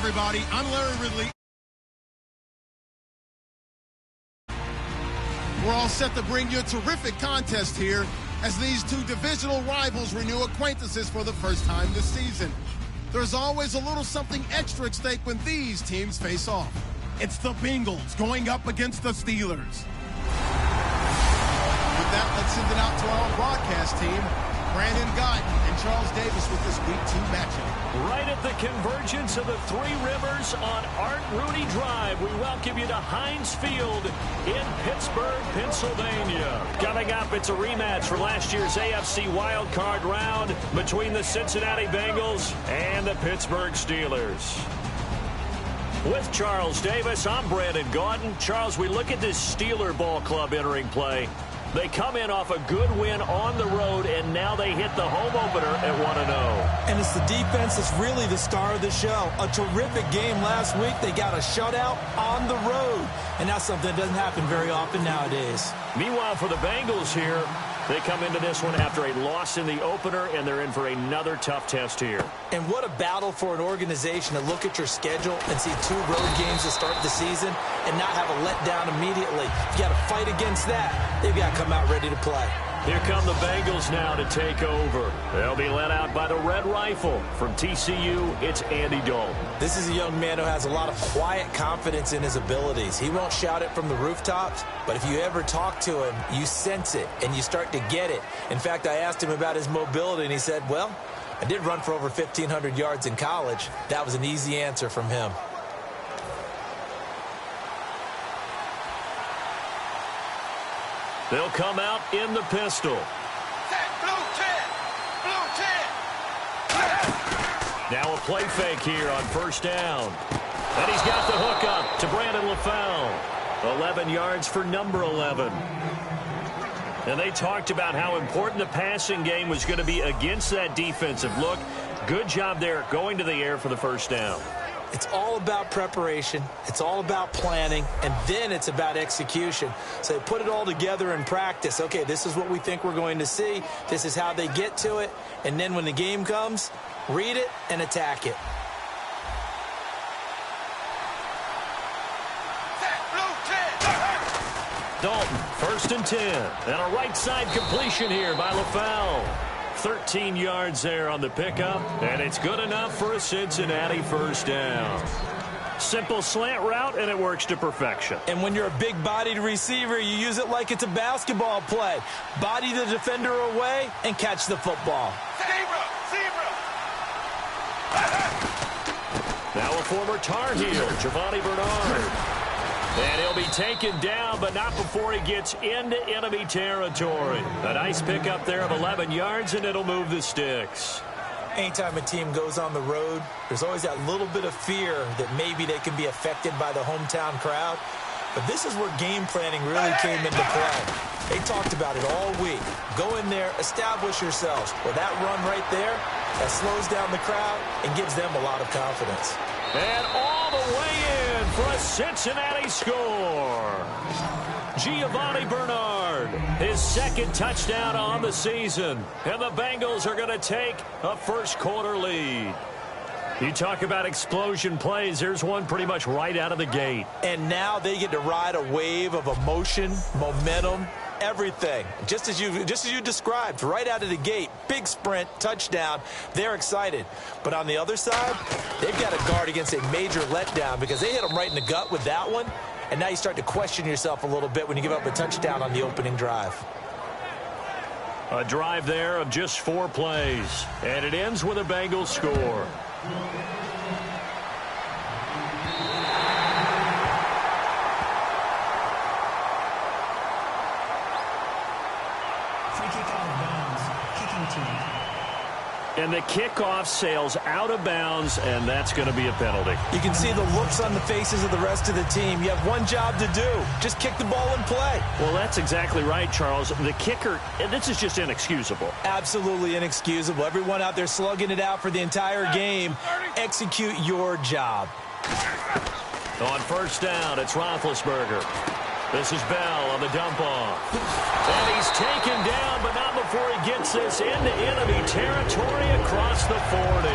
everybody. I'm Larry Ridley. We're all set to bring you a terrific contest here as these two divisional rivals renew acquaintances for the first time this season. There's always a little something extra at stake when these teams face off. It's the Bengals going up against the Steelers. With that, let's send it out to our broadcast team, Brandon Guyton and Charles Davis with this Week 2 matchup. Right at the convergence of the Three Rivers on Art Rooney Drive, we welcome you to Heinz Field in Pittsburgh, Pennsylvania. Coming up, it's a rematch for last year's AFC wildcard round between the Cincinnati Bengals and the Pittsburgh Steelers. With Charles Davis, I'm Brandon Guyton. Charles, we look at this Steeler ball club entering play. They come in off a good win on the road, and now they hit the home opener at 1-0. And it's the defense that's really the star of the show. A terrific game last week. They got a shutout on the road, and that's something that doesn't happen very often nowadays. Meanwhile, for the Bengals here, they come into this one after a loss in the opener, and they're in for another tough test here. And what a battle for an organization to look at your schedule and see 2 road games to start the season and not have a letdown immediately. You got to fight against that. They've got to come out ready to play. Here come the Bengals now to take over. They'll be led out by the Red Rifle. From TCU, it's Andy Dalton. This is a young man who has a lot of quiet confidence in his abilities. He won't shout it from the rooftops, but if you ever talk to him, you sense it, and you start to get it. In fact, I asked him about his mobility, and he said, well, I did run for over 1,500 yards in college. That was an easy answer from him. They'll come out in the pistol. Blue 10. Now a play fake here on first down. And he's got the hook up to Brandon LaFell. 11 yards for number 11. And they talked about how important the passing game was going to be against that defensive look. Good job there going to the air for the first down. It's all about preparation. It's all about planning. And then it's about execution. So they put it all together in practice. Okay, this is what we think we're going to see. This is how they get to it. And then when the game comes, read it and attack it. Dalton, 1st and 10. And a right side completion here by LaFell. 13 yards there on the pickup, and it's good enough for a Cincinnati first down. Simple slant route, and it works to perfection. And when you're a big-bodied receiver, you use it like it's a basketball play. Body the defender away and catch the football. Zebra. Now a former Tar Heel, Giovanni Bernard. And he'll be taken down, but not before he gets into enemy territory. A nice pickup there of 11 yards, and it'll move the sticks. Anytime a team goes on the road, there's always that little bit of fear that maybe they can be affected by the hometown crowd. But this is where game planning really came into play. They talked about it all week. Go in there, establish yourselves. Well, that run right there, that slows down the crowd and gives them a lot of confidence. And all the way in for a Cincinnati score. Giovanni Bernard, his 2nd touchdown on the season. And the Bengals are going to take a first-quarter lead. You talk about explosion plays. There's one pretty much right out of the gate. And now they get to ride a wave of emotion, momentum, everything. Just as you described, right out of the gate, big sprint, touchdown. They're excited. But on the other side, they've got to guard against a major letdown because they hit them right in the gut with that one. And now you start to question yourself a little bit when you give up a touchdown on the opening drive. A drive there of just 4 plays. And it ends with a Bengals score. And the kickoff sails out of bounds, and that's going to be a penalty. You can see the looks on the faces of the rest of the team. You have one job to do. Just kick the ball and play. Well, that's exactly right, Charles. The kicker, and this is just inexcusable. Absolutely inexcusable. Everyone out there slugging it out for the entire game. Execute your job. On first down, it's Roethlisberger. This is Bell on the dump-off. And he's taken down, but not before he gets this into enemy territory across the 40.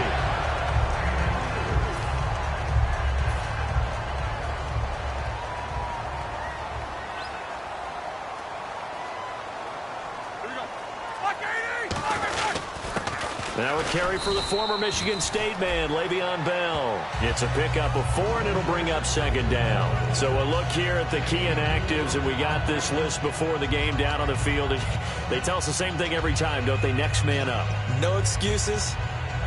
Now a carry for the former Michigan State man, Le'Veon Bell. It's a pickup of 4, and it'll bring up second down. So a look here at the key inactives, and we got this list before the game down on the field. They tell us the same thing every time, don't they? Next man up. No excuses.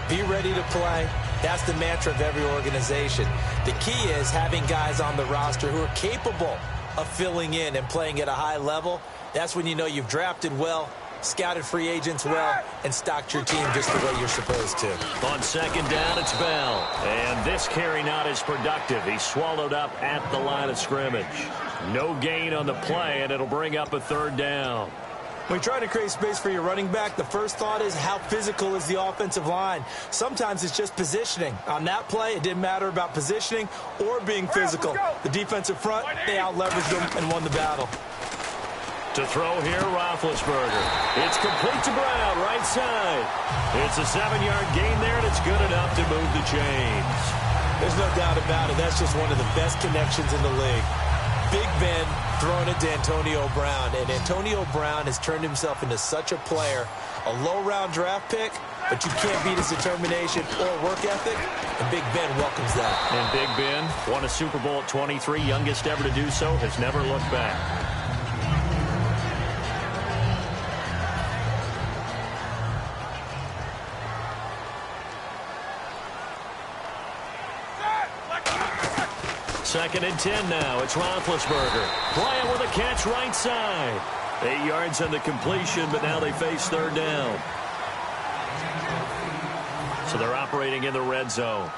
Be ready to play. That's the mantra of every organization. The key is having guys on the roster who are capable of filling in and playing at a high level. That's when you know you've drafted well, scouted free agents well, and stocked your team just the way you're supposed to. On second down, it's Bell. And this carry not as productive. He's swallowed up at the line of scrimmage. No gain on the play, and it'll bring up a third down. When you try to create space for your running back, the first thought is how physical is the offensive line. Sometimes it's just positioning. On that play, it didn't matter about positioning or being physical. The defensive front, they out-leveraged them and won the battle. To throw here, Roethlisberger. It's complete to Brown, right side. It's a 7-yard gain there, and it's good enough to move the chains. There's no doubt about it. That's just one of the best connections in the league. Big Ben throwing it to Antonio Brown, and Antonio Brown has turned himself into such a player. A low-round draft pick, but you can't beat his determination or work ethic, and Big Ben welcomes that. And Big Ben won a Super Bowl at 23, youngest ever to do so, has never looked back. Second and 10 now. It's Roethlisberger. Bryant with a catch right side. 8 yards on the completion, but now they face third down. So they're operating in the red zone.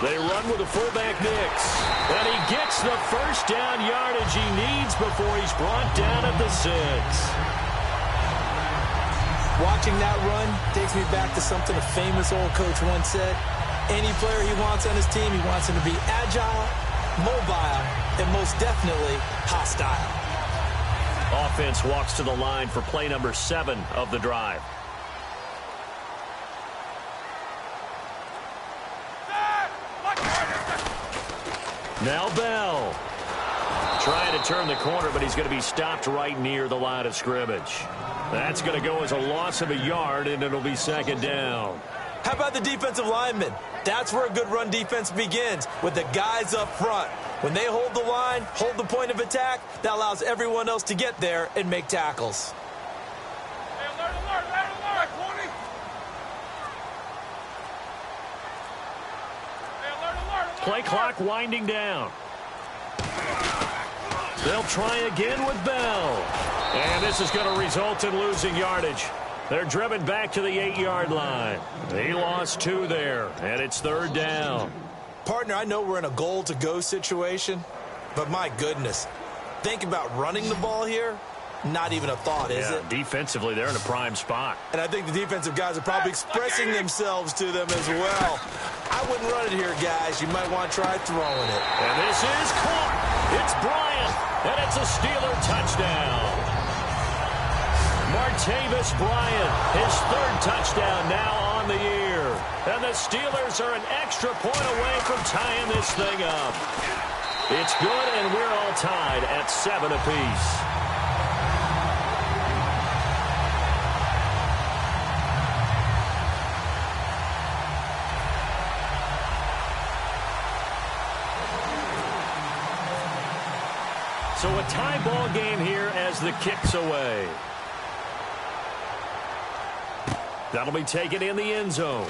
They run with a fullback Nix. And he gets the first down yardage he needs before he's brought down at the 6. Watching that run takes me back to something a famous old coach once said. Any player he wants on his team, he wants him to be agile, mobile, and most definitely hostile. Offense walks to the line for play number 7 of the drive. Now Bell. Trying to turn the corner, but he's going to be stopped right near the line of scrimmage. That's going to go as a loss of a yard, and it'll be second down. How about the defensive linemen? That's where a good run defense begins, with the guys up front. When they hold the line, hold the point of attack, that allows everyone else to get there and make tackles. Hey, alert, 20. Hey, alert. Play clock winding down. They'll try again with Bell. And this is going to result in losing yardage. They're driven back to the 8-yard line. He lost 2 there, and it's third down. Partner, I know we're in a goal-to-go situation, but my goodness, think about running the ball here. Not even a thought, is it? Defensively, they're in a prime spot. And I think the defensive guys are probably expressing themselves to them as well. I wouldn't run it here, guys. You might want to try throwing it. And this is caught. It's Bryant, and it's a Steeler touchdown. Martavis Bryant, his 3rd touchdown now on the year. And the Steelers are an extra point away from tying this thing up. It's good, and we're all tied at 7 apiece. So a tie ball game here as the kick's away. That'll be taken in the end zone.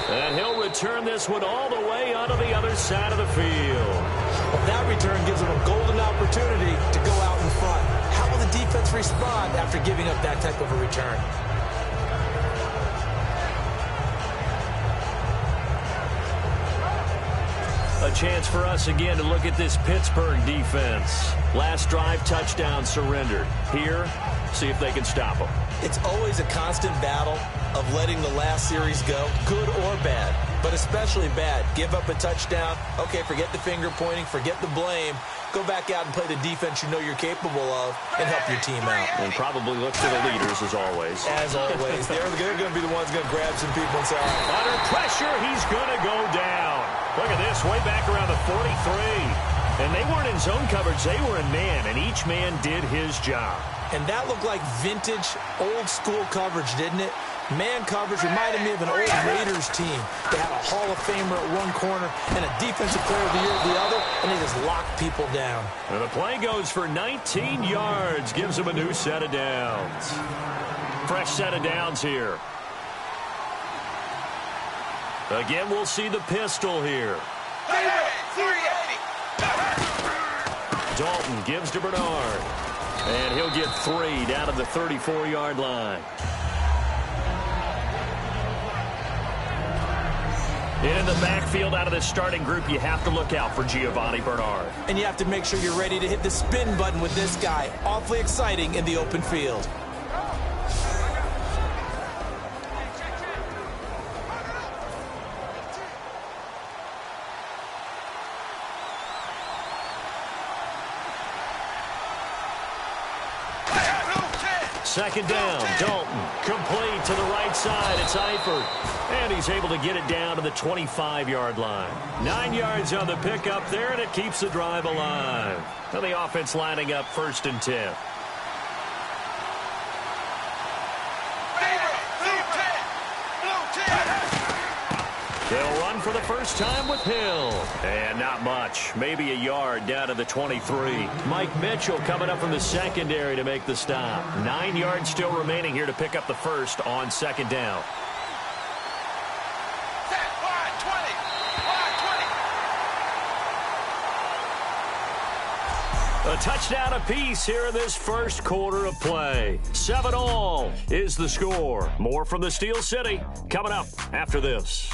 And he'll return this one all the way onto the other side of the field. Well, that return gives him a golden opportunity to go out in front. How will the defense respond after giving up that type of a return? A chance for us again to look at this Pittsburgh defense. Last drive, touchdown surrendered. Here, see if they can stop them. It's always a constant battle of letting the last series go, good or bad, but especially bad. Give up a touchdown. Okay, forget the finger pointing, forget the blame. Go back out and play the defense you know you're capable of and help your team out. And probably look to the leaders, as always. As always. They're going to be the ones going to grab some people and say, all right. Under pressure, he's going to go down. Look at this, way back around the 43. And they weren't in zone coverage, they were in man, and each man did his job. And that looked like vintage, old-school coverage, didn't it? Man coverage reminded me of an old Raiders team. They had a Hall of Famer at one corner and a Defensive Player of the Year at the other, and they just locked people down. And the play goes for 19 yards, gives them a new set of downs. Fresh set of downs here. Again, we'll see the pistol here. Dalton gives to Bernard. And he'll get 3 down to the 34-yard line. In the backfield out of the starting group, you have to look out for Giovanni Bernard. And you have to make sure you're ready to hit the spin button with this guy. Awfully exciting in the open field. Second down, Dalton, complete to the right side. It's Eifert, and he's able to get it down to the 25-yard line. 9 yards on the pickup there, and it keeps the drive alive. Now the offense lining up 1st and 10. They'll run for the first time with Hill. And not much. Maybe a yard down to the 23. Mike Mitchell coming up from the secondary to make the stop. 9 yards still remaining here to pick up the first on 2nd down. A touchdown apiece here in this first quarter of play. 7-all is the score. More from the Steel City coming up after this.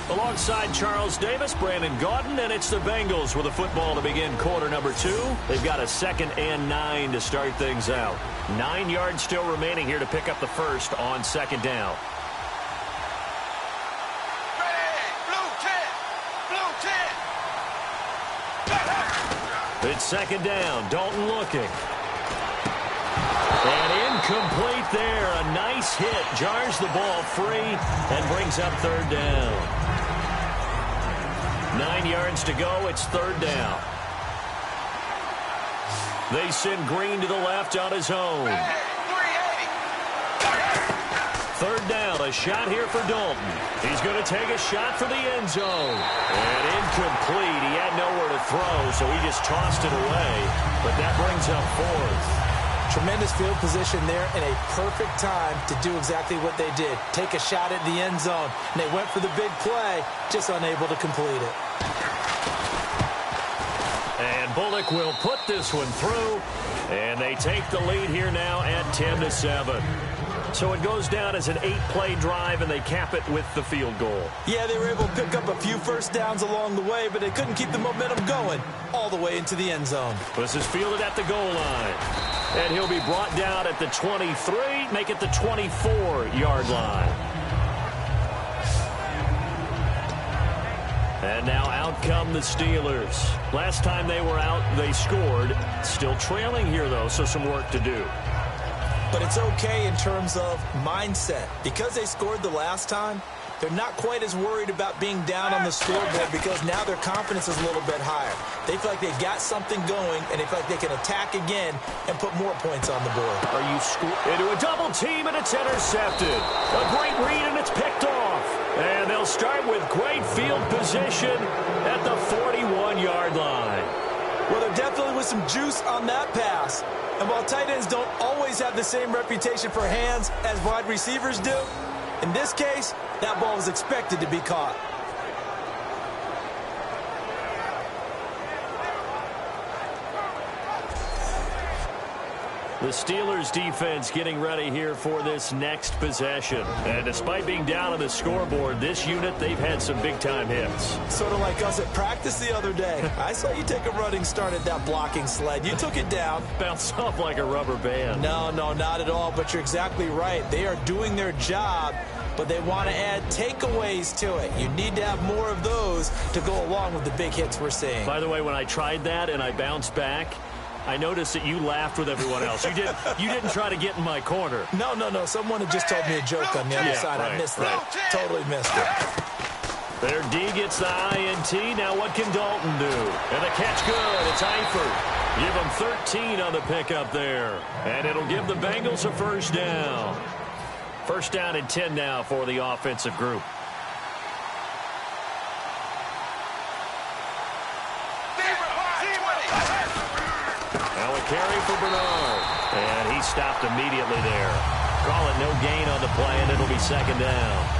Alongside Charles Davis, Brandon Gaudin, and it's the Bengals with a football to begin quarter number 2. They've got a 2nd and 9 to start things out. 9 yards still remaining here to pick up the first on 2nd down. It's 2nd down. Dalton looking. And incomplete there. A nice hit. Jars the ball free and brings up 3rd down. 9 yards to go. It's 3rd down. They send Green to the left on his own. 3rd down. A shot here for Dalton. He's going to take a shot for the end zone. And incomplete. He had nowhere to throw, so he just tossed it away. But that brings up 4th. Tremendous field position there and a perfect time to do exactly what they did. Take a shot at the end zone. And they went for the big play, just unable to complete it. And Bullock will put this one through. And they take the lead here now at 10-7. So it goes down as an 8-play drive, and they cap it with the field goal. Yeah, they were able to pick up a few first downs along the way, but they couldn't keep the momentum going all the way into the end zone. This is fielded at the goal line. And he'll be brought down at the 23, make it the 24-yard line. And now out come the Steelers. Last time they were out, they scored. Still trailing here, though, so some work to do. But it's okay in terms of mindset. Because they scored the last time, they're not quite as worried about being down on the scoreboard because now their confidence is a little bit higher. They feel like they've got something going, and they feel like they can attack again and put more points on the board. Are you into a double team, and it's intercepted. A great read, and it's picked off. And they'll start with great field position at the 41-yard line. Well, there definitely was some juice on that pass. And while tight ends don't always have the same reputation for hands as wide receivers do, in this case, that ball was expected to be caught. The Steelers defense getting ready here for this next possession. And despite being down on the scoreboard, this unit, they've had some big-time hits. Sort of like us at practice the other day. I saw you take a running start at that blocking sled. You took it down. Bounced off like a rubber band. No, not at all, but you're exactly right. They are doing their job, but they want to add takeaways to it. You need to have more of those to go along with the big hits we're seeing. By the way, when I tried that and I bounced back, I noticed that you laughed with everyone else. You didn't try to get in my corner. No. Someone had just told me a joke on the other side. Right, I missed that. Totally missed it. Their D gets the INT. Now what can Dalton do? And the catch good. It's Eifert. Give them 13 on the pickup there. And it'll give the Bengals a first down. First down and 10 now for the offensive group. Now a carry for Bernard. And he stopped immediately there. Call it no gain on the play, and it'll be second down.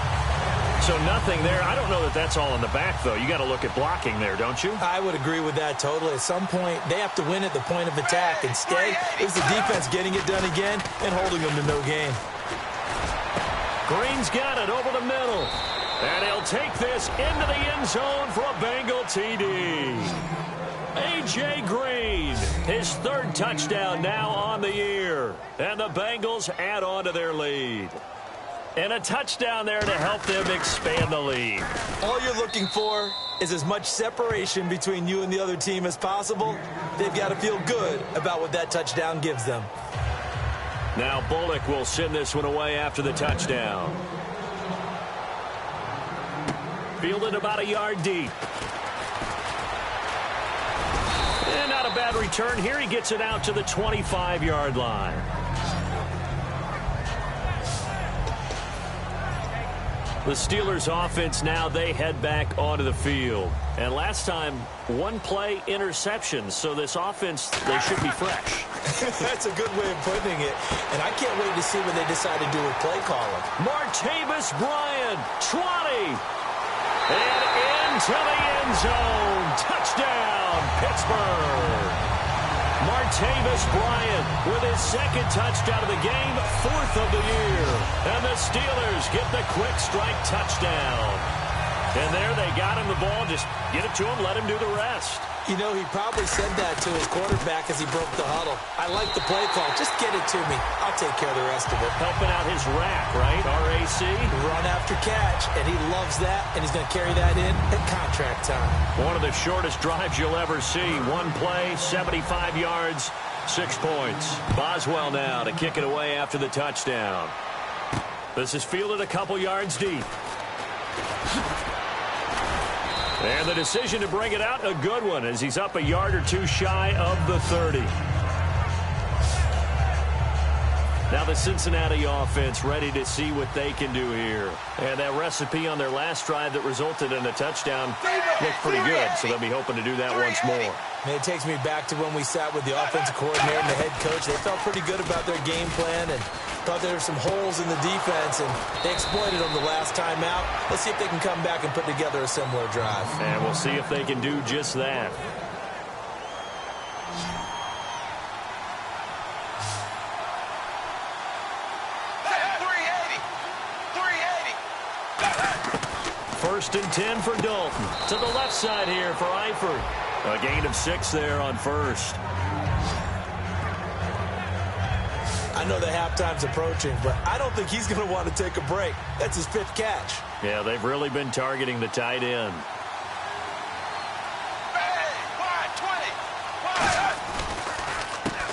So nothing there. I don't know that that's all in the back, though. You got to look at blocking there, don't you? I would agree with that totally. At some point, they have to win at the point of attack. Instead, it's the defense getting it done again and holding them to no gain. Green's got it over the middle. And he'll take this into the end zone for a Bengal TD. A.J. Green, his third touchdown now on the year. And the Bengals add on to their lead. And a touchdown there to help them expand the lead. All you're looking for is as much separation between you and the other team as possible. They've got to feel good about what that touchdown gives them. Now Bullock will send this one away after the touchdown. Fielded about a yard deep. And not a bad return here. He gets it out to the 25-yard line. The Steelers offense now, they head back onto the field. And last time, one play interception. So this offense, they should be fresh. That's a good way of putting it. And I can't wait to see what they decide to do with play calling. Martavis Bryant, 20. And into the end zone. Touchdown, Pittsburgh. Martavis Bryant with his second touchdown of the game, fourth of the year. And the Steelers get the quick strike touchdown. And there they got him the ball. Just get it to him, let him do the rest. You know, he probably said that to his quarterback as he broke the huddle. I like the play call. Just get it to me. I'll take care of the rest of it. Helping out his rack, right? RAC. Run after catch. And he loves that. And he's going to carry that in at contract time. One of the shortest drives you'll ever see. One play, 75 yards, 6 points. Boswell now to kick it away after the touchdown. This is fielded a couple yards deep. And the decision to bring it out, a good one, as he's up a yard or two shy of the 30. Now the Cincinnati offense ready to see what they can do here. And that recipe on their last drive that resulted in a touchdown looked pretty good, so they'll be hoping to do that once more. And it takes me back to when we sat with the offensive coordinator and the head coach. They felt pretty good about their game plan and thought there were some holes in the defense, and they exploited them the last time out. Let's see if they can come back and put together a similar drive. And we'll see if they can do just that. First and 10 for Dalton. To the left side here for Eifert. A gain of 6 there on first. I know the halftime's approaching, but I don't think he's going to want to take a break. That's his 5th catch. Yeah, they've really been targeting the tight end.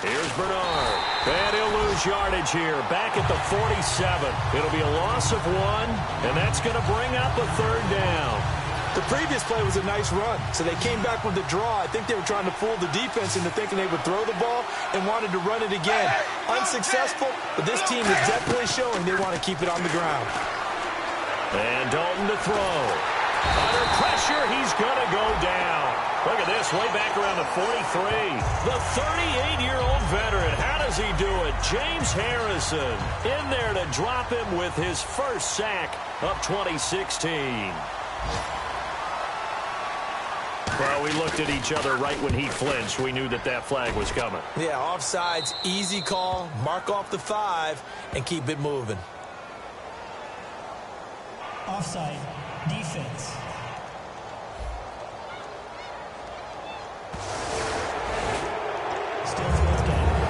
Here's Bernard. And he'll lose yardage here. Back at the 47. It'll be a loss of 1, and that's going to bring up a 3rd down. The previous play was a nice run, so they came back with the draw. I think they were trying to fool the defense into thinking they would throw the ball and wanted to run it again. Unsuccessful, but this team is definitely showing they want to keep it on the ground. And Dalton to throw. Under pressure, he's going to go down. Look at this, way back around the 43. The 38-year-old veteran, how does he do it? James Harrison in there to drop him with his first sack of 2016. Well, we looked at each other right when he flinched. We knew that that flag was coming. Yeah, offsides, easy call, mark off the 5, and keep it moving. Offside, defense.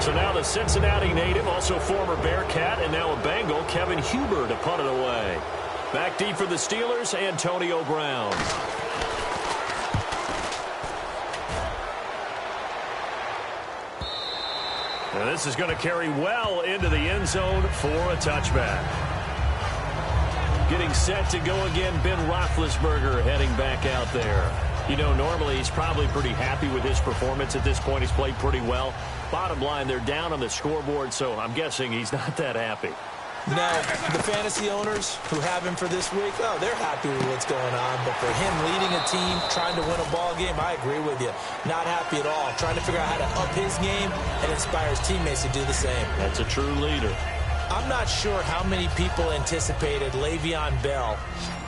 So now the Cincinnati native, also former Bearcat, and now a Bengal, Kevin Huber, to punt it away. Back deep for the Steelers, Antonio Brown. And this is going to carry well into the end zone for a touchback. Getting set to go again, Ben Roethlisberger heading back out there. You know, normally he's probably pretty happy with his performance at this point. He's played pretty well. Bottom line, they're down on the scoreboard, so I'm guessing he's not that happy. No, the fantasy owners who have him for this week, oh, they're happy with what's going on. But for him leading a team, trying to win a ball game, I agree with you. Not happy at all. Trying to figure out how to up his game and inspire his teammates to do the same. That's a true leader. I'm not sure how many people anticipated Le'Veon Bell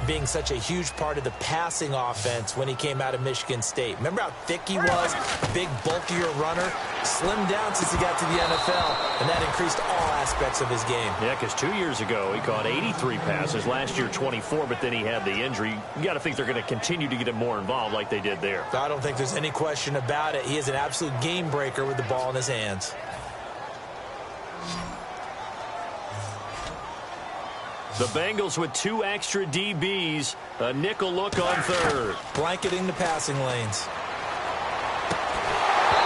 being such a huge part of the passing offense when he came out of Michigan State. Remember how thick he was? Big, bulkier runner. Slimmed down since he got to the NFL, and that increased all aspects of his game. Yeah, because 2 years ago, he caught 83 passes. Last year, 24, but then he had the injury. You got to think they're going to continue to get him more involved like they did there. I don't think there's any question about it. He is an absolute game breaker with the ball in his hands. The Bengals with 2 extra DBs, a nickel look on third. Blanketing the passing lanes.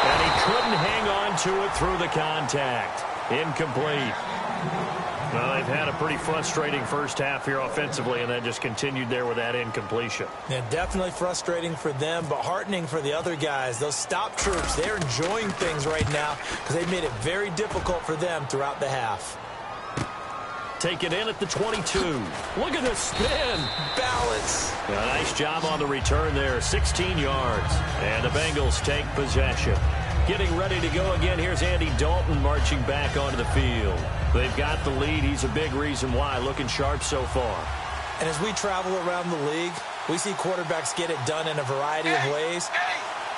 And he couldn't hang on to it through the contact. Incomplete. Well, they've had a pretty frustrating first half here offensively, and that just continued there with that incompletion. Yeah, definitely frustrating for them, but heartening for the other guys. Those stop troops, they're enjoying things right now because they've made it very difficult for them throughout the half. Take it in at the 22. Look at the spin. Balance. A nice job on the return there. 16 yards. And the Bengals take possession. Getting ready to go again. Here's Andy Dalton marching back onto the field. They've got the lead. He's a big reason why. Looking sharp so far. And as we travel around the league, we see quarterbacks get it done in a variety of ways.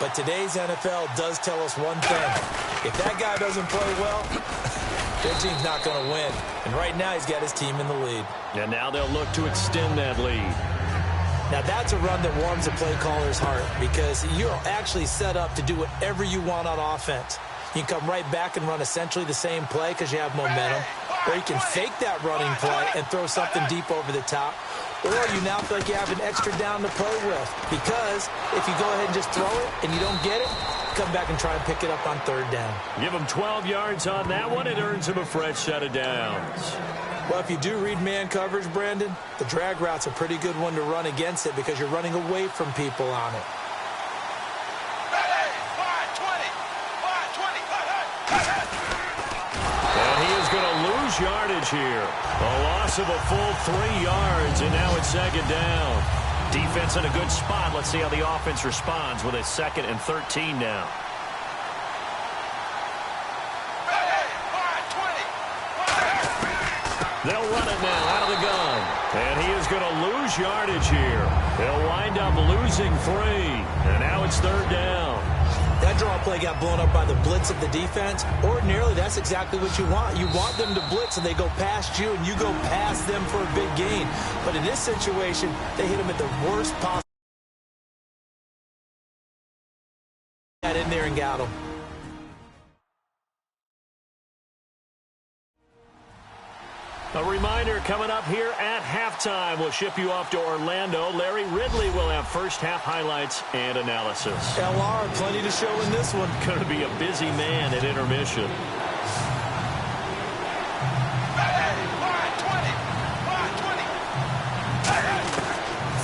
But today's NFL does tell us one thing. If that guy doesn't play well, their team's not going to win. And right now, he's got his team in the lead. And now they'll look to extend that lead. Now, that's a run that warms a play caller's heart because you're actually set up to do whatever you want on offense. You can come right back and run essentially the same play because you have momentum. Or you can fake that running play and throw something deep over the top. Or you now feel like you have an extra down to play with because if you go ahead and just throw it and you don't get it, come back and try and pick it up on third down. Give him 12 yards on that one. It earns him a fresh set of downs. Well, if you do read man coverage, Brandon, the drag route's a pretty good one to run against it because you're running away from people on it. And he is going to lose yardage here. A loss of a full 3 yards, and now it's second down. Defense in a good spot. Let's see how the offense responds with a 2nd and 13 now. They'll run it now out of the gun. And he is going to lose yardage here. He'll wind up losing 3. And now it's third down. That draw play got blown up by the blitz of the defense. Ordinarily, that's exactly what you want. You want them to blitz, and they go past you, and you go past them for a big gain. But in this situation, they hit him at the worst possible. Got in there and got him. A reminder coming up here at halftime. We'll ship you off to Orlando. Larry Ridley will have first half highlights and analysis. LR, plenty to show in this one. Going to be a busy man at intermission.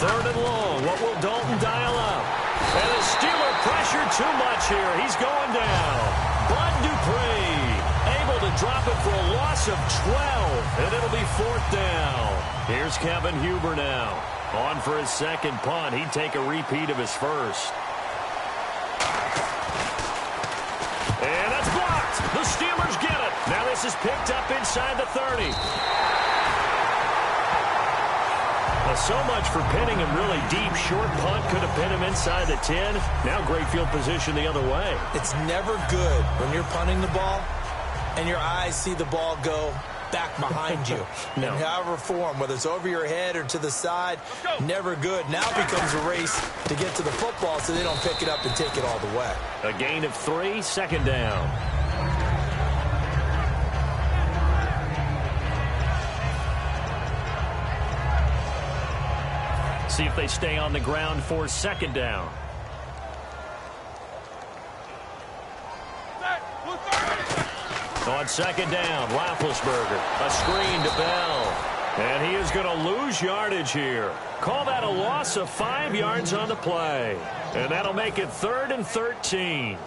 Third and long. What will Dalton dial up? And the Steeler pressure too much here. He's going down. Bud Dupree able to drop it for a loss of 12. And it'll be 4th down. Here's Kevin Huber now. On for his second punt. He'd take a repeat of his first. And that's blocked. The Steelers get it. Now this is picked up inside the 30. So much for pinning him really deep. Short punt could have pinned him inside the 10. Now great field position the other way. It's never good when you're punting the ball and your eyes see the ball go back behind you. No. In however form, whether it's over your head or to the side, never good. Now it becomes a race to get to the football so they don't pick it up and take it all the way. A gain of 3, second down. See if they stay on the ground for second down. On second down, Roethlisberger. A screen to Bell. And he is going to lose yardage here. Call that a loss of 5 yards on the play. And that'll make it 3rd and 13.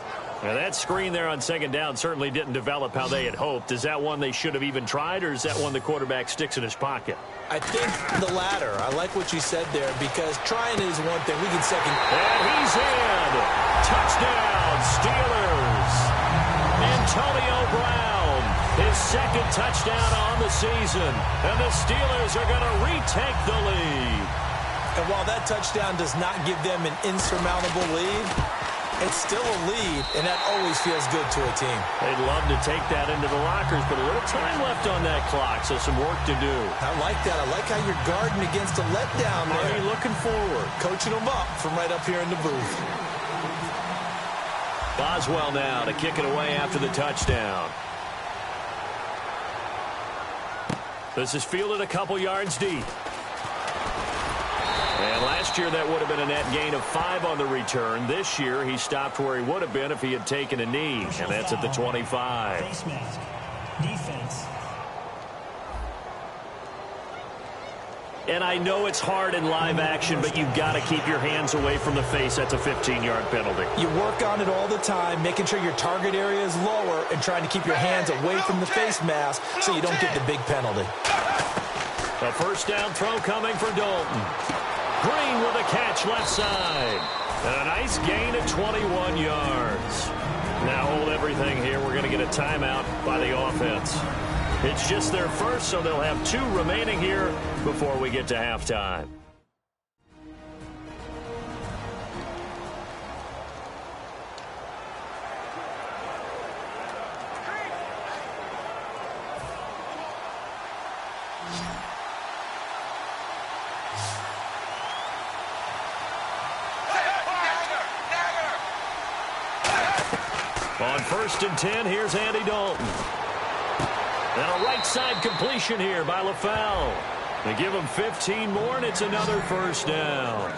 Now, that screen there on second down certainly didn't develop how they had hoped. Is that one they should have even tried, or is that one the quarterback sticks in his pocket? I think the latter. I like what you said there, because trying is one thing. We can second. And he's in. Touchdown, Steelers. Antonio Brown, his second touchdown on the season. And the Steelers are going to retake the lead. And while that touchdown does not give them an insurmountable lead, it's still a lead, and that always feels good to a team. They'd love to take that into the lockers, but a little time left on that clock, so some work to do. I like that. I like how you're guarding against a letdown there. Are you looking forward? Coaching them up from right up here in the booth. Boswell now to kick it away after the touchdown. This is fielded a couple yards deep. And last year that would have been a net gain of 5 on the return. This year he stopped where he would have been if he had taken a knee, and that's at the 25. Face mask. Defense. And I know it's hard in live action, but you've got to keep your hands away from the face. That's a 15-yard penalty. You work on it all the time, making sure your target area is lower and trying to keep your hands away from the face mask so you don't get the big penalty. A first down throw coming for Dalton. Green with a catch left side. And a nice gain of 21 yards. Now hold everything here. We're going to get a timeout by the offense. It's just their first, so they'll have 2 remaining here before we get to halftime. On 1st and 10, here's Andy Dalton. And a right side completion here by LaFell. They give him 15 more, and it's another first down.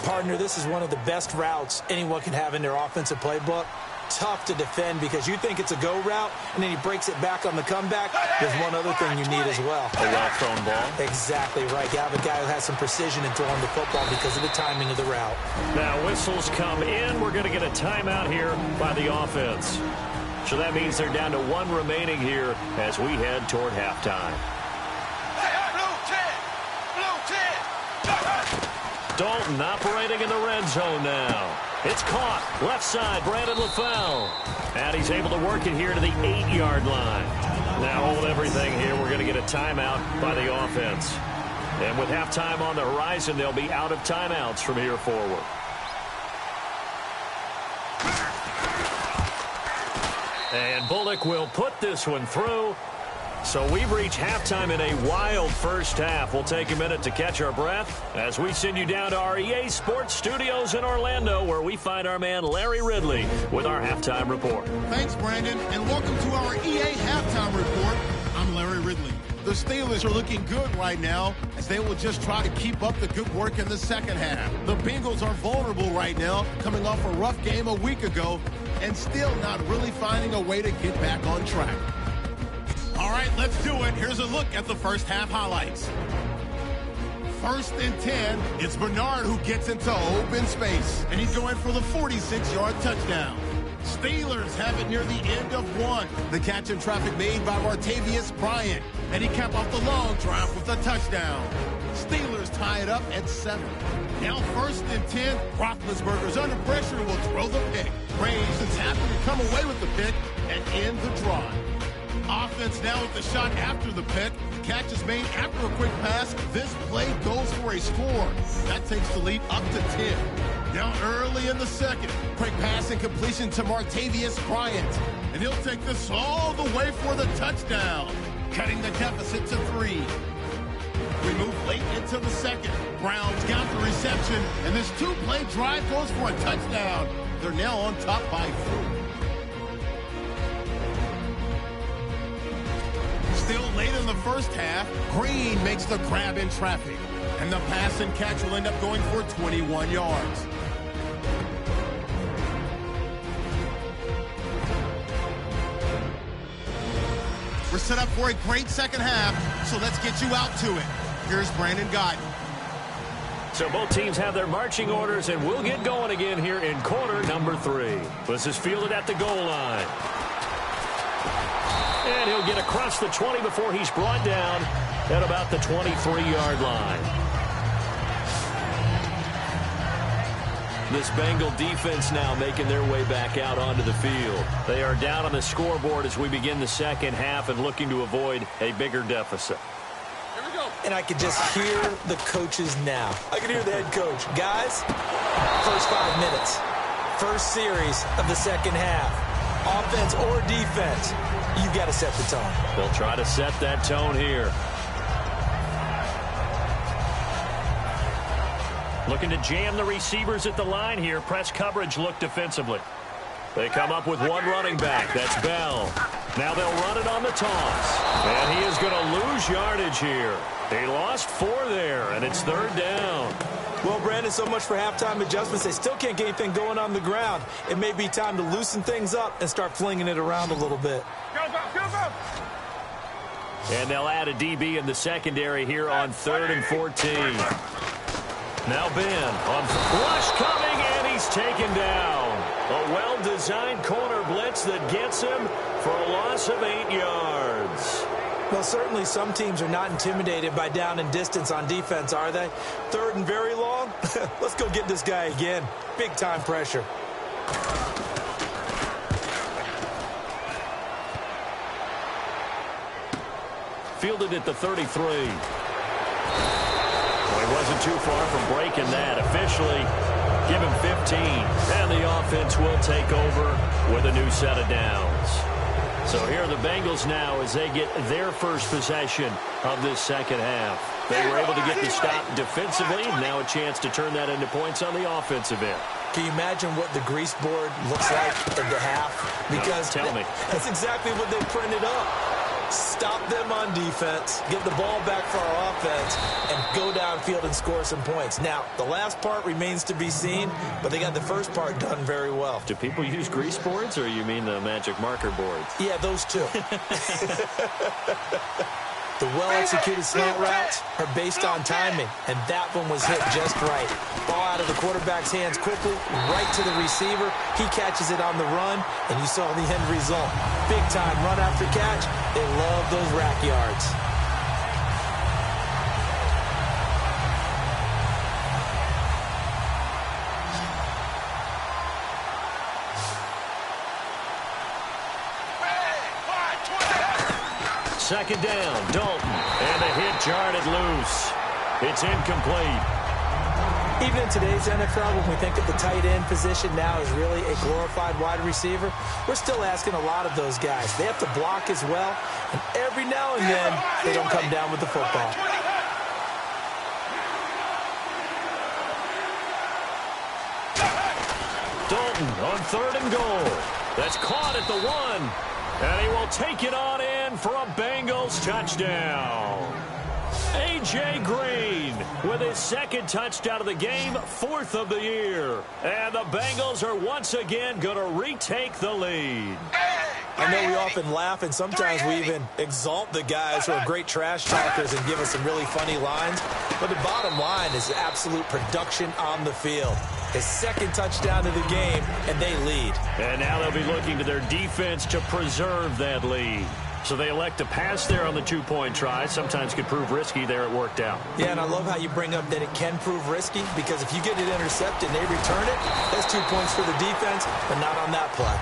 Partner, this is one of the best routes anyone can have in their offensive playbook. Tough to defend because you think it's a go route, and then he breaks it back on the comeback. There's one other thing you need as well. A well-thrown ball. Exactly right. You have a guy who has some precision in throwing the football because of the timing of the route. Now whistles come in. We're going to get a timeout here by the offense. So that means they're down to 1 remaining here as we head toward halftime. Dalton operating in the red zone now. It's caught. Left side, Brandon LaFell. And he's able to work it here to the 8-yard line. Now hold everything here. We're going to get a timeout by the offense. And with halftime on the horizon, they'll be out of timeouts from here forward. And Bullock will put this one through. So we've reached halftime in a wild first half. We'll take a minute to catch our breath as we send you down to our EA Sports Studios in Orlando, where we find our man Larry Ridley with our halftime report. Thanks, Brandon, and welcome to our EA Halftime Report. I'm Larry Ridley. The Steelers are looking good right now as they will just try to keep up the good work in the second half. The Bengals are vulnerable right now, coming off a rough game a week ago and still not really finding a way to get back on track. All right, let's do it. Here's a look at the first half highlights. 1st and 10, it's Bernard who gets into open space, and he's going for the 46-yard touchdown. Steelers have it near the end of 1. The catch in traffic made by Martavius Bryant, and he capped off the long drive with a touchdown. Steelers tie it up at 7. Now 1st and 10, Roethlisberger's under pressure will throw the pick. Braves is happy to come away with the pick and end the drive. Offense now with the shot after the pick. Catch is made after a quick pass. This play goes for a score. That takes the lead up to 10. Now early in the second, quick pass and completion to Martavius Bryant. And he'll take this all the way for the touchdown, cutting the deficit to 3. We move late into the second. Brown's got the reception, and this 2-play drive goes for a touchdown. They're now on top by 4. Still late in the first half, Green makes the grab in traffic, and the pass and catch will end up going for 21 yards. We're set up for a great second half, so let's get you out to it. Here's Brandon Guyton. So both teams have their marching orders, and we'll get going again here in quarter number 3. This is fielded at the goal line. And he'll get across the 20 before he's brought down at about the 23-yard line. This Bengal defense now making their way back out onto the field. They are down on the scoreboard as we begin the second half and looking to avoid a bigger deficit. And I could just hear the coaches now. I can hear the head coach. Guys, first 5 minutes, first series of the second half, offense or defense, you've got to set the tone. They'll try to set that tone here. Looking to jam the receivers at the line here. Press coverage look defensively. They come up with one running back. That's Bell. Now they'll run it on the toss. And he is going to lose yardage here. He lost 4 there, and it's third down. Well, Brandon, so much for halftime adjustments. They still can't get anything going on the ground. It may be time to loosen things up and start flinging it around a little bit. Go. And they'll add a DB in the secondary here on 3rd and 14. Now Ben on rush coming, and he's taken down. A well-designed corner blitz that gets him for a loss of 8 yards. Well, certainly some teams are not intimidated by down and distance on defense, are they? 3rd and very long? Let's go get this guy again. Big-time pressure. Fielded at the 33. Well, he wasn't too far from breaking that. Officially, give him 15. And the offense will take over with a new set of downs. So here are the Bengals now as they get their first possession of this second half. They were able to get the stop defensively. Now a chance to turn that into points on the offensive end. Can you imagine what the grease board looks like at the half? Because tell me. That's exactly what they printed up. Stop them on defense, get the ball back for our offense, and go downfield and score some points. Now, the last part remains to be seen, but they got the first part done very well. Do people use grease boards, or you mean the magic marker boards? Yeah, those two. The well-executed slant routes are based on timing, and that one was hit just right. Ball out of the quarterback's hands quickly, right to the receiver. He catches it on the run, and you saw the end result. Big-time run after catch. They love those rack yards. Second down, Dalton, and a hit jarred loose. It's incomplete. Even in today's NFL, when we think of the tight end position now as really a glorified wide receiver, we're still asking a lot of those guys. They have to block as well, and every now and then, they don't come down with the football. Dalton on 3rd and goal. That's caught at the 1. And he will take it on in for a Bengals touchdown. A.J. Green with his 2nd touchdown of the game, 4th of the year. And the Bengals are once again going to retake the lead. I know we often laugh, and sometimes we even exalt the guys who are great trash talkers and give us some really funny lines. But the bottom line is absolute production on the field. His 2nd touchdown of the game, and they lead. And now they'll be looking to their defense to preserve that lead. So they elect to pass there on the 2-point try. Sometimes could prove risky there. It worked out. Yeah, and I love how you bring up that it can prove risky, because if you get it intercepted and they return it, that's 2 points for the defense, but not on that play.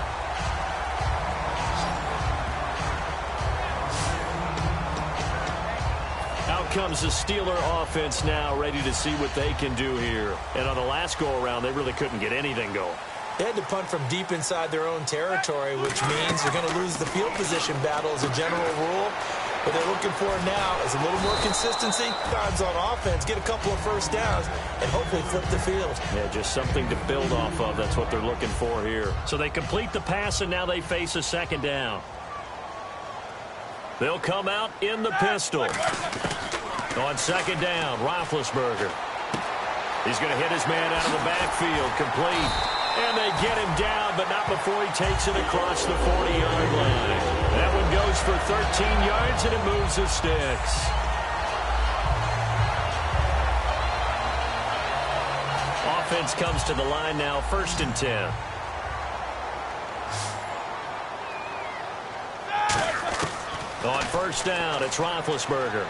Out comes the Steeler offense now, ready to see what they can do here. And on the last go-around, they really couldn't get anything going. They had to punt from deep inside their own territory, which means you're going to lose the field position battle as a general rule. What they're looking for now is a little more consistency. Times on offense, get a couple of first downs, and hopefully flip the field. Yeah, just something to build off of. That's what they're looking for here. So they complete the pass, and now they face a 2nd down. They'll come out in the pistol. On 2nd down, Roethlisberger. He's going to hit his man out of the backfield, complete. And they get him down, but not before he takes it across the 40-yard line. That one goes for 13 yards, and it moves the sticks. Offense comes to the line now, 1st and 10. On 1st down, it's Roethlisberger.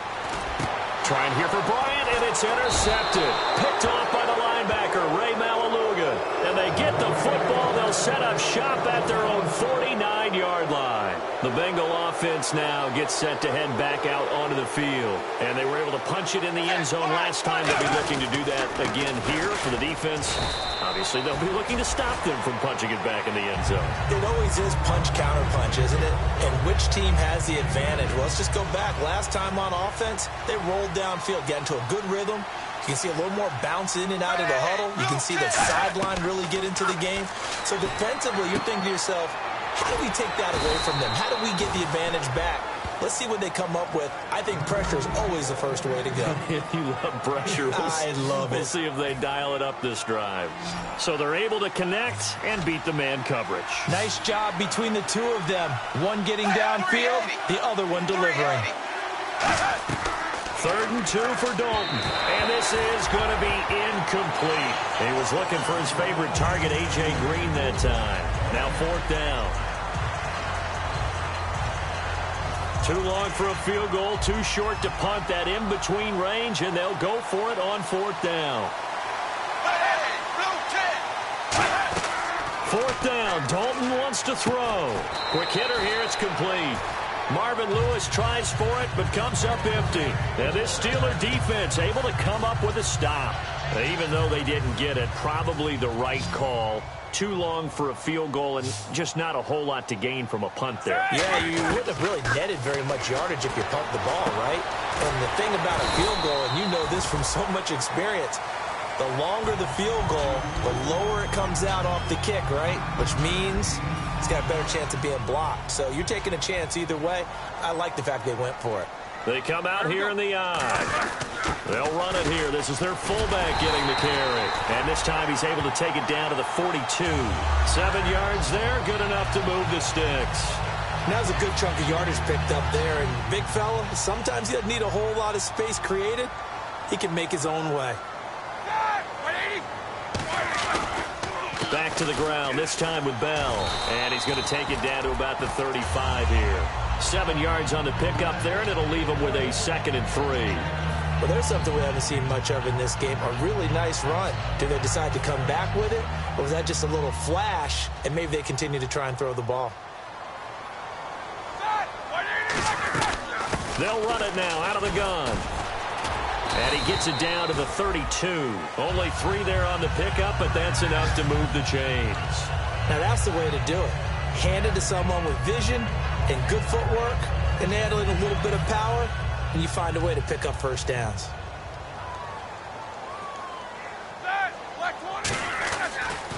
Trying here for Bryant, and it's intercepted. Picked off by the linebacker, Ray Maualuga. And they get the football. They'll set up shop at their own 49-yard line. The Bengal offense now gets set to head back out onto the field. And they were able to punch it in the end zone last time. They'll be looking to do that again here for the defense. Obviously, they'll be looking to stop them from punching it back in the end zone. It always is punch-counter-punch, isn't it? And which team has the advantage? Well, let's just go back. Last time on offense, they rolled downfield, get into a good rhythm. You can see a little more bounce in and out of the huddle. You can see the sideline really get into the game. So defensively, you're thinking to yourself, how do we take that away from them? How do we get the advantage back? Let's see what they come up with. I think pressure is always the first way to go. You love pressure. I love it. We'll see if they dial it up this drive. So they're able to connect and beat the man coverage. Nice job between the two of them. One getting downfield, the other one delivering. 3rd and 2 for Dalton. And this is going to be incomplete. He was looking for his favorite target, A.J. Green, that time. Now 4th down. Too long for a field goal, too short to punt. That in-between range, and they'll go for it on 4th down. 4th down, Dalton wants to throw. Quick hitter here, it's complete. Marvin Lewis tries for it, but comes up empty. And this Steeler defense able to come up with a stop. Even though they didn't get it, probably the right call. Too long for a field goal and just not a whole lot to gain from a punt there. Yeah, you wouldn't have really netted very much yardage if you punt the ball, right? And the thing about a field goal, and you know this from so much experience, the longer the field goal, the lower it comes out off the kick, right? Which means it's got a better chance of being blocked. So you're taking a chance either way. I like the fact they went for it. They come out here in the eye. They'll run it here. This is their fullback getting the carry. And this time he's able to take it down to the 42. 7 yards there, good enough to move the sticks. Now there's a good chunk of yardage picked up there. And big fella, sometimes he doesn't need a whole lot of space created. He can make his own way. Back to the ground, this time with Bell. And he's going to take it down to about the 35 here. 7 yards on the pickup there, and it'll leave him with a 2nd and 3. Well, there's something we haven't seen much of in this game, a really nice run. Did they decide to come back with it, or was that just a little flash, and maybe they continue to try and throw the ball? They'll run it now out of the gun. And he gets it down to the 32. Only 3 there on the pickup, but that's enough to move the chains. Now that's the way to do it. Hand it to someone with vision and good footwork, and add in a little bit of power, and you find a way to pick up first downs.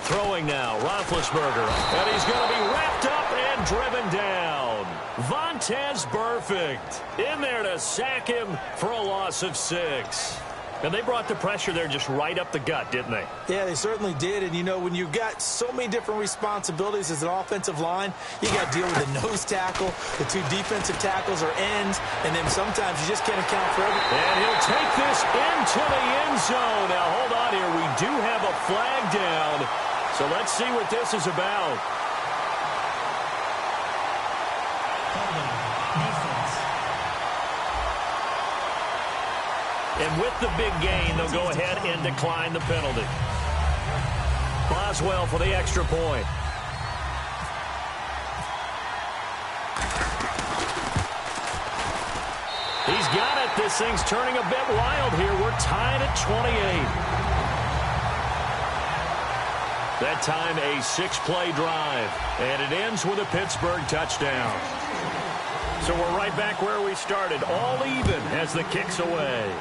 Throwing now, Roethlisberger, and he's going to be wrapped up and driven down. Vontaze Burfict in there to sack him for a loss of 6. And they brought the pressure there just right up the gut, didn't they? Yeah, they certainly did. And, you know, when you've got so many different responsibilities as an offensive line, you got to deal with the nose tackle, the 2 defensive tackles or ends, and then sometimes you just can't account for everything. And he'll take this into the end zone. Now, hold on here. We do have a flag down. So let's see what this is about. And with the big gain, they'll go ahead and decline the penalty. Boswell for the extra point. He's got it. This thing's turning a bit wild here. We're tied at 28. That time a 6-play drive. And it ends with a Pittsburgh touchdown. So we're right back where we started. All even as the kick's away.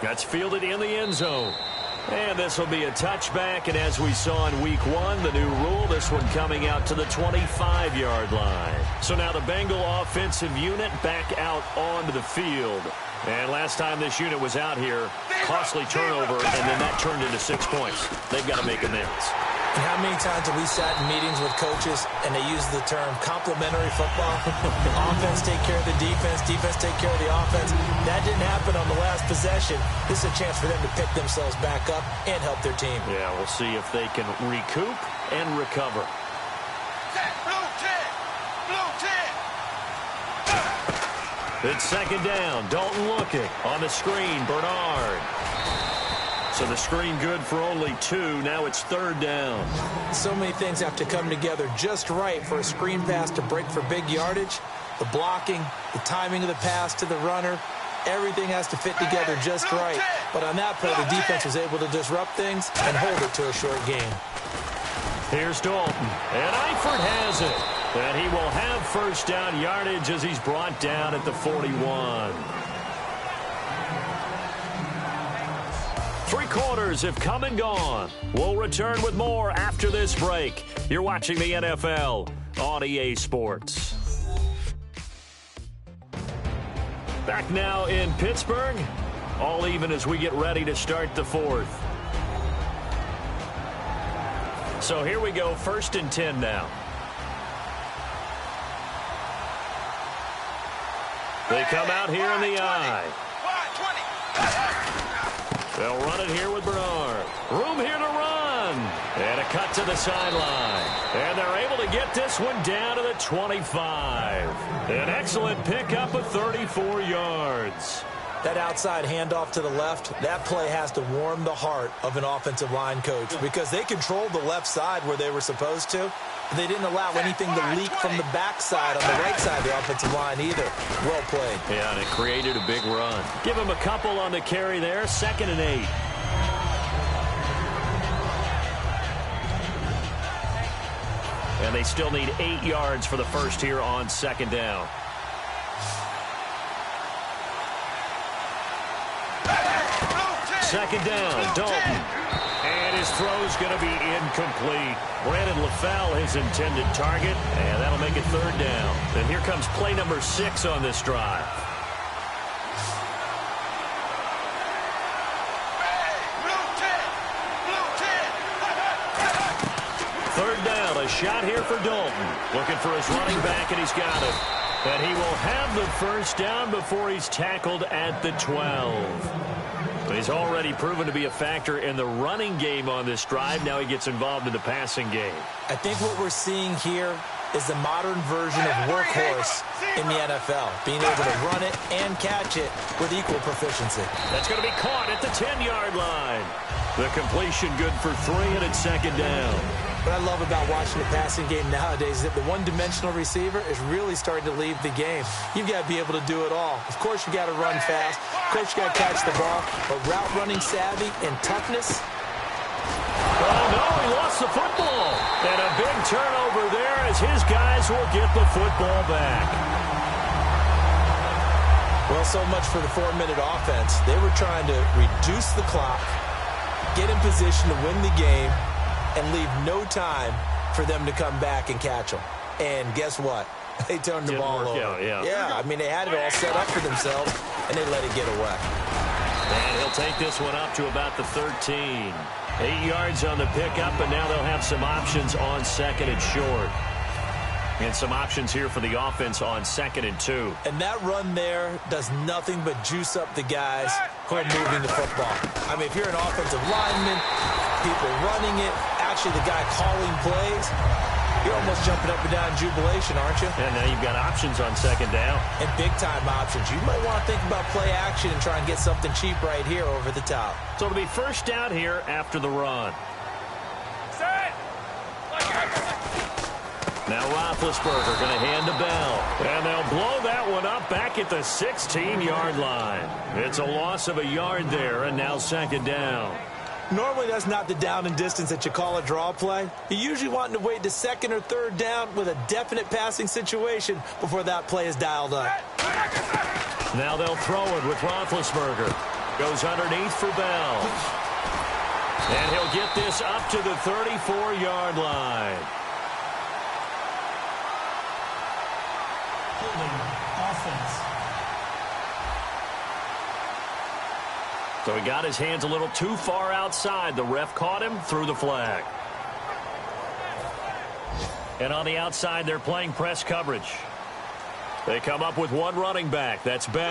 That's fielded in the end zone. And this will be a touchback. And as we saw in week 1, the new rule, this one coming out to the 25-yard line. So now the Bengal offensive unit back out onto the field. And last time this unit was out here, costly turnover, and then that turned into 6 points. They've got to make amends. And how many times have we sat in meetings with coaches and they use the term complementary football? Offense take care of the defense, defense take care of the offense. That didn't happen on the last possession. This is a chance for them to pick themselves back up and help their team. Yeah, we'll see if they can recoup and recover. Blue 10! Blue 10! It's second down. Dalton looking on the screen. Bernard. So the screen good for only 2. Now it's third down. So many things have to come together just right for a screen pass to break for big yardage. The blocking, the timing of the pass to the runner, everything has to fit together just right. But on that play, the defense was able to disrupt things and hold it to a short game. Here's Dalton. And Eifert has it. And he will have first down yardage as he's brought down at the 41. 3 quarters have come and gone. We'll return with more after this break. You're watching the NFL on EA Sports. Back now in Pittsburgh. All even as we get ready to start the 4th. So here we go, 1st and 10 now. They come out here in the eye. They'll run it here with Bernard. Room here to run. And a cut to the sideline. And they're able to get this one down to the 25. An excellent pickup of 34 yards. That outside handoff to the left, that play has to warm the heart of an offensive line coach because they controlled the left side where they were supposed to. But they didn't allow anything to leak from the backside on the right side of the offensive line either. Well played. Yeah, and it created a big run. Give him a couple on the carry there. 2nd and 8. And they still need 8 yards for the first here on 2nd down. Second down, Dalton. And his throw's going to be incomplete. Brandon LaFell, his intended target, and that'll make it 3rd down. And here comes play number 6 on this drive. Third down, a shot here for Dalton. Looking for his running back, and he's got it. And he will have the first down before he's tackled at the 12. He's already proven to be a factor in the running game on this drive. Now he gets involved in the passing game. I think what we're seeing here is the modern version of workhorse in the NFL, being able to run it and catch it with equal proficiency. That's going to be caught at the 10-yard line. The completion good for 3, and it's 2nd down. What I love about watching the passing game nowadays is that the one-dimensional receiver is really starting to leave the game. You've got to be able to do it all. Of course, you got to run fast. Of course, you got to catch the ball. But route running savvy and toughness. Oh, no, he lost the football. And a big turnover there as his guys will get the football back. Well, so much for the 4-minute offense. They were trying to reduce the clock, get in position to win the game, and leave no time for them to come back and catch them. And guess what? They turned the ball over. Yeah, I mean, they had it all set up for themselves, and they let it get away. And he'll take this one up to about the 13. 8 yards on the pickup, and now they'll have some options on 2nd and short. And some options here for the offense on 2nd and 2. And that run there does nothing but juice up the guys who are moving the football. I mean, if you're an offensive lineman, people running it, actually the guy calling plays, you're almost jumping up and down in jubilation, aren't you? And now you've got options on 2nd down. And big-time options. You might want to think about play action and try and get something cheap right here over the top. So it'll be first down here after the run. Now Roethlisberger going to hand to Bell. And they'll blow that one up back at the 16-yard line. It's a loss of a yard there, and now 2nd down. Normally, that's not the down and distance that you call a draw play. You're usually wanting to wait to 2nd or 3rd down with a definite passing situation before that play is dialed up. Now they'll throw it with Roethlisberger. Goes underneath for Bell. And he'll get this up to the 34-yard line. Offense. So he got his hands a little too far outside. The ref caught him, threw the flag. And on the outside, they're playing press coverage. They come up with one running back. That's Bell.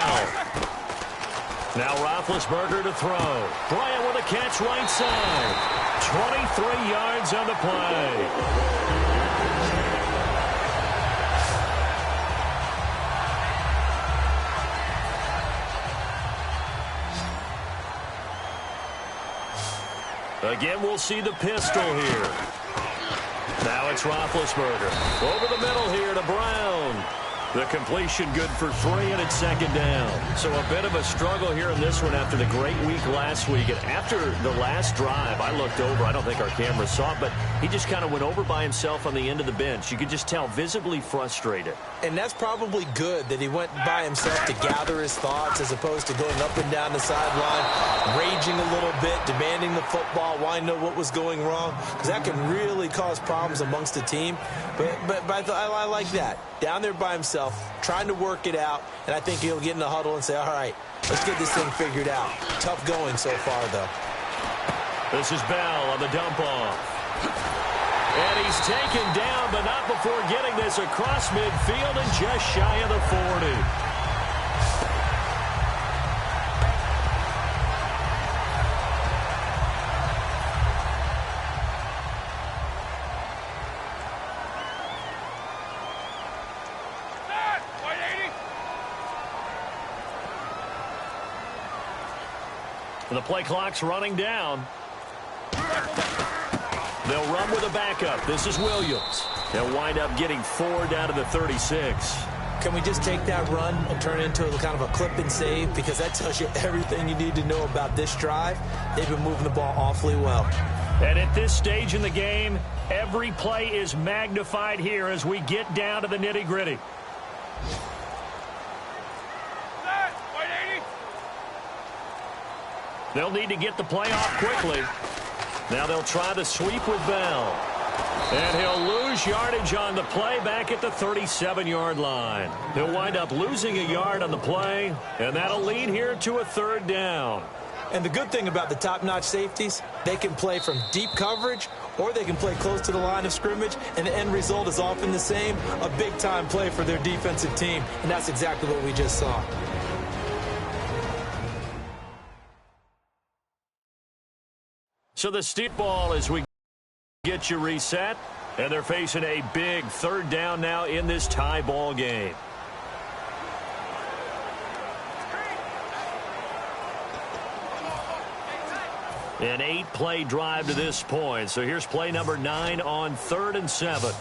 Now Roethlisberger to throw. Bryant with a catch right side. 23 yards on the play. Again, we'll see the pistol here. Now it's Roethlisberger. Over the middle here to Brown. The completion good for 3, and it's second down. So a bit of a struggle here in this one after the great week last week. And after the last drive, I looked over. I don't think our camera saw it, but he just kind of went over by himself on the end of the bench. You could just tell visibly frustrated. And that's probably good that he went by himself to gather his thoughts as opposed to going up and down the sideline, raging a little bit, demanding the football, wanting to know what was going wrong, because that can really cause problems amongst the team. But I like that. Down there by himself, trying to work it out, and I think he'll get in the huddle and say, all right, let's get this thing figured out. Tough going so far, though. This is Bell on the dump off. And he's taken down, but not before getting this across midfield and just shy of the 40. The play clock's running down. They'll run with a backup. This is Williams. They'll wind up getting 4 down to the 36. Can we just take that run and turn it into a kind of a clip and save? Because that tells you everything you need to know about this drive. They've been moving the ball awfully well. And at this stage in the game, every play is magnified here as we get down to the nitty-gritty. They'll need to get the play off quickly. Now they'll try the sweep with Bell. And he'll lose yardage on the play back at the 37-yard line. He'll wind up losing a yard on the play, and that'll lead here to a 3rd down. And the good thing about the top-notch safeties, they can play from deep coverage or they can play close to the line of scrimmage, and the end result is often the same, a big-time play for their defensive team, and that's exactly what we just saw. So the steep ball as we get you reset, and they're facing a big 3rd down now in this tie ball game. An 8-play drive to this point. So here's play number 9 on 3rd and 7.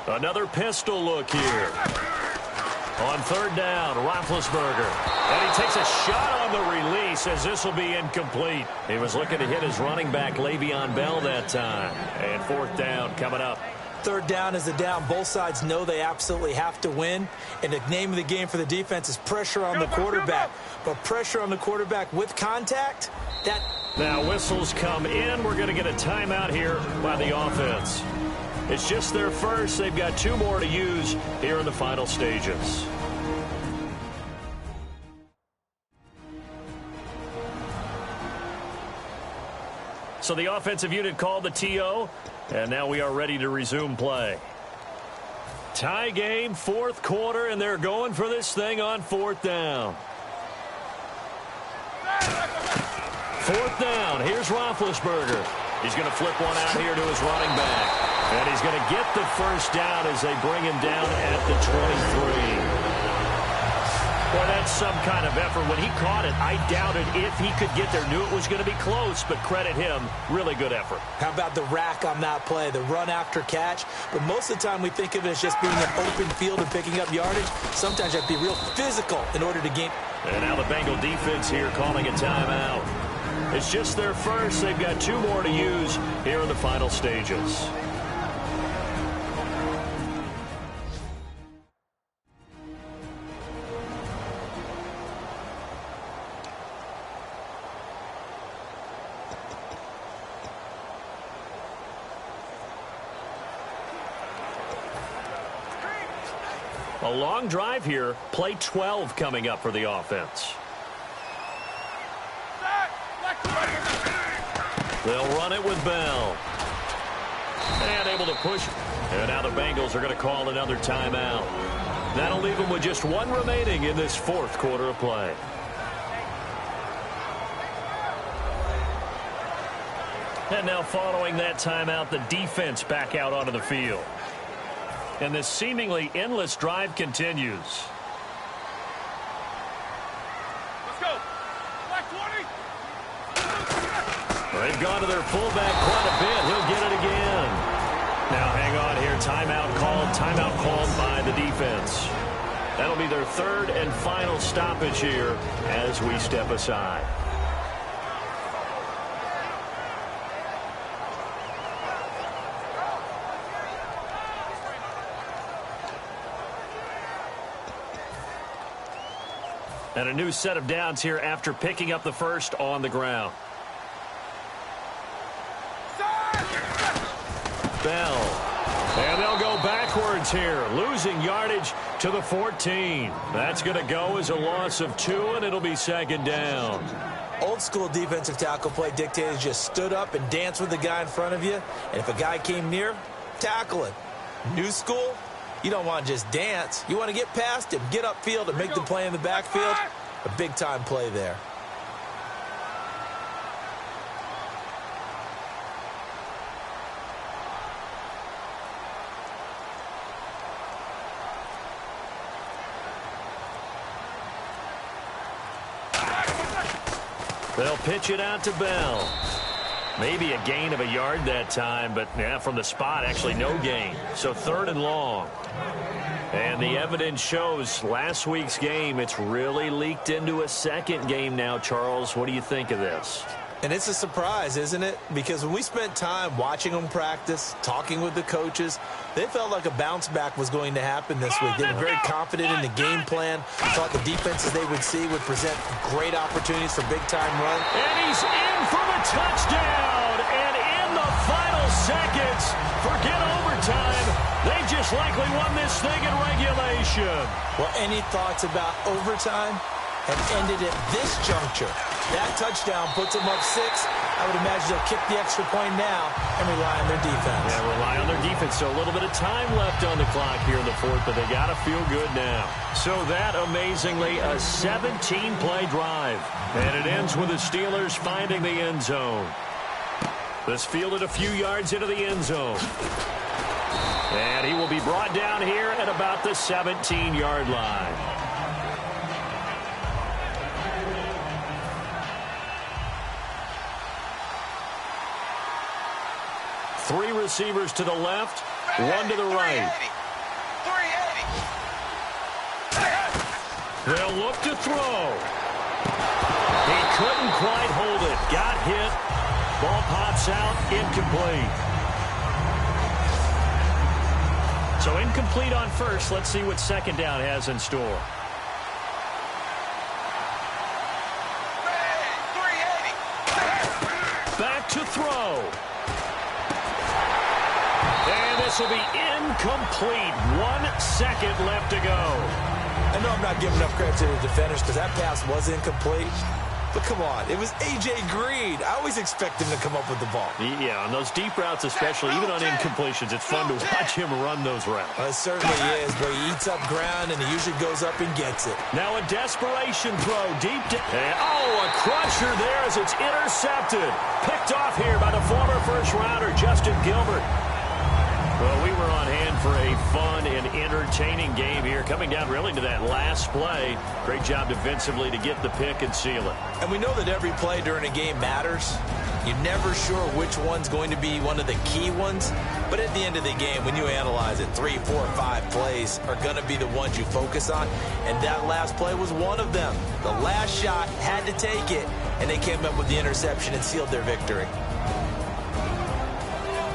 Another pistol look here. On 3rd down, Roethlisberger. And he takes a shot on the release as this will be incomplete. He was looking to hit his running back, Le'Veon Bell, that time. And 4th down coming up. 3rd down is a down. Both sides know they absolutely have to win. And the name of the game for the defense is pressure on the quarterback. But pressure on the quarterback with contact, that... Now whistles come in. We're going to get a timeout here by the offense. It's just their first. They've got 2 more to use here in the final stages. So the offensive unit called the TO, and now we are ready to resume play. Tie game, 4th quarter, and they're going for this thing on 4th down. 4th down. Here's Roethlisberger. He's going to flip one out here to his running back. And he's going to get the 1st down as they bring him down at the 23. Boy, that's some kind of effort. When he caught it, I doubted if he could get there. Knew it was going to be close, but credit him. Really good effort. How about the rack on that play, the run after catch? But most of the time we think of it as just being an open field and picking up yardage. Sometimes you have to be real physical in order to gain. And now the Bengal defense here calling a timeout. It's just their first. They've got 2 more to use here in the final stages. A long drive here. Play 12 coming up for the offense. They'll run it with Bell. And able to push it. And now the Bengals are going to call another timeout. That'll leave them with just one remaining in this fourth quarter of play. And now following that timeout, the defense back out onto the field. And this seemingly endless drive continues. Let's go. Black 20. They've gone to their fullback quite a bit. He'll get it again. Now hang on here. Timeout called by the defense. That'll be their third and final stoppage here as we step aside. And a new set of downs here after picking up the first on the ground. Bell. And they'll go backwards here, losing yardage to the 14. That's going to go as a loss of 2, and it'll be second down. Old school defensive tackle play dictated just stood up and danced with the guy in front of you. And if a guy came near, tackle him. New school, you don't want to just dance. You want to get past him, get upfield, and make the play in the backfield. A big-time play there. They'll pitch it out to Bell. Maybe a gain of a yard that time, but yeah, from the spot, actually no gain. So third and long. And the evidence shows last week's game, it's really leaked into a second game now, Charles. What do you think of this? And it's a surprise, isn't it? Because when we spent time watching them practice, talking with the coaches, they felt like a bounce back was going to happen this week. They were very confident in the game plan, thought the defenses they would see would present great opportunities for big-time run. And he's in for the touchdown. And in the final seconds, forget overtime. They just likely won this thing in regulation. Well, any thoughts about overtime have ended at this juncture? That touchdown puts them up 6. I would imagine they'll kick the extra point now and rely on their defense. Yeah, rely on their defense. So a little bit of time left on the clock here in the fourth, but they got to feel good now. So that, amazingly, a 17-play drive. And it ends with the Steelers finding the end zone. This fielded a few yards into the end zone. And he will be brought down here at about the 17-yard line. Three receivers to the left, one to the right. 380. They'll look to throw. He couldn't quite hold it. Got hit. Ball pops out, incomplete. So incomplete on first. Let's see what second down has in store. 380. Back to throw. And this will be incomplete. 1 second left to go. I know I'm not giving enough credit to the defenders because that pass was incomplete. But come on, it was A.J. Green. I always expect him to come up with the ball. Yeah, on those deep routes especially, even on incompletions, it's fun to watch him run those routes. It certainly is, but he eats up ground and he usually goes up and gets it. Now a desperation throw deep to... Oh, a cruncher there as it's intercepted. Picked off here by the former first-rounder, Justin Gilbert. Well, we were on hand for a fun and entertaining game here, coming down really to that last play. Great job defensively to get the pick and seal it. And we know that every play during a game matters. You're never sure which one's going to be one of the key ones. But at the end of the game, when you analyze it, 3, 4, 5 plays are going to be the ones you focus on. And that last play was one of them. The last shot had to take it, and they came up with the interception and sealed their victory.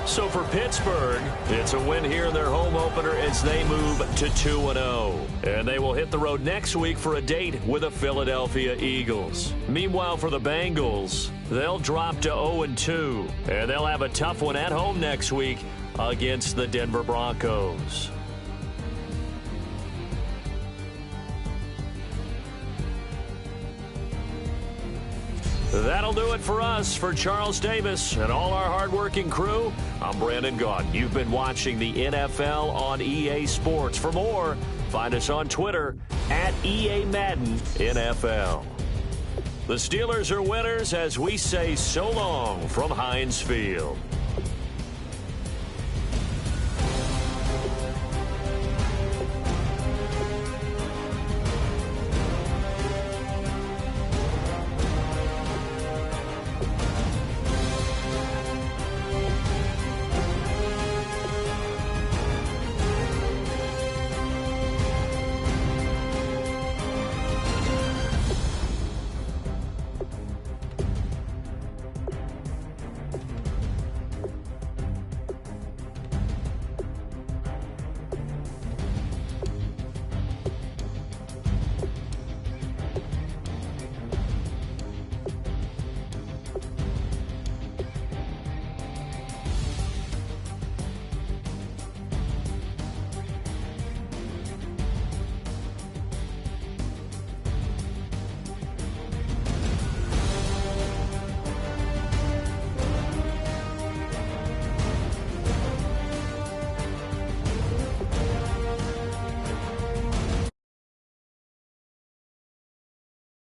So for Pittsburgh, it's a win here in their home opener as they move to 2-0. And they will hit the road next week for a date with the Philadelphia Eagles. Meanwhile, for the Bengals, they'll drop to 0-2. And they'll have a tough one at home next week against the Denver Broncos. That'll do it for us. For Charles Davis and all our hardworking crew, I'm Brandon Gaudin. You've been watching the NFL on EA Sports. For more, find us on Twitter at EA Madden NFL. The Steelers are winners as we say so long from Heinz Field.